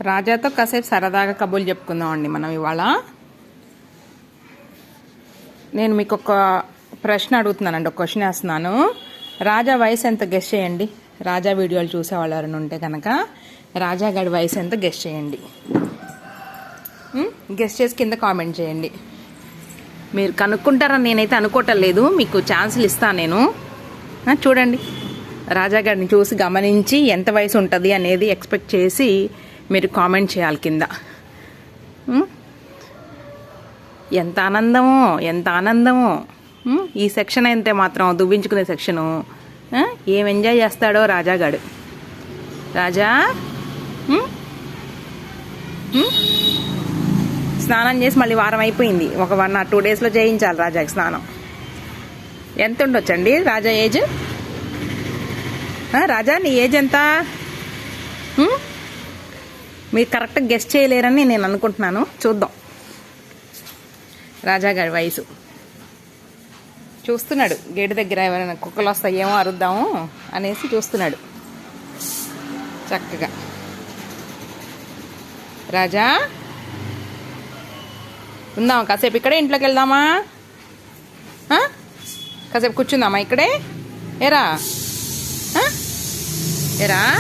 రాజాతో కాసేపు సరదాగా కబుర్లు చెప్పుకుందామండి మనం ఇవాళ. నేను మీకు ఒక ప్రశ్న అడుగుతున్నానండి, ఒక క్వశ్చన్ వేస్తున్నాను. రాజా వయసు ఎంత గెస్ చేయండి. రాజా వీడియోలు చూసేవాళ్ళు ఎవరైనా ఉంటే కనుక రాజా గారి వయసు ఎంత గెస్ చేయండి. గెస్ చేసి కింద కామెంట్ చేయండి. మీరు కనుక్కుంటారని నేనైతే అనుకోవటం లేదు, మీకు ఛాన్సులు ఇస్తాను నేను. చూడండి, రాజా గారిని చూసి గమనించి ఎంత వయసు ఉంటుంది అనేది ఎక్స్పెక్ట్ చేసి మీరు కామెంట్ చేయాలి కింద. ఎంత ఆనందమో, ఎంత ఆనందమో. ఈ సెక్షన్ అయితే మాత్రం దువ్వించుకునే సెక్షను. ఏం ఎంజాయ్ చేస్తాడో రాజాగాడు. రాజా స్నానం చేసి మళ్ళీ వారం అయిపోయింది. ఒక 1 or 2 daysలో చేయించాలి రాజాకి స్నానం. ఎంత ఉండొచ్చండి రాజా ఏజ్? రాజా నీ ఏజ్ ఎంత? మీరు కరెక్ట్గా గెస్ట్ చేయలేరని నేను అనుకుంటున్నాను. చూద్దాం. రాజా గారి వయసు చూస్తున్నాడు. గేటు దగ్గర ఎవరైనా కుక్కలు వస్తాయేమో అరుద్దాము అనేసి చూస్తున్నాడు చక్కగా. రాజా ఉందామా కాసేపు ఇక్కడే? ఇంట్లోకి వెళ్దామా? కాసేపు కూర్చుందామా ఇక్కడే? ఏరా ఏరా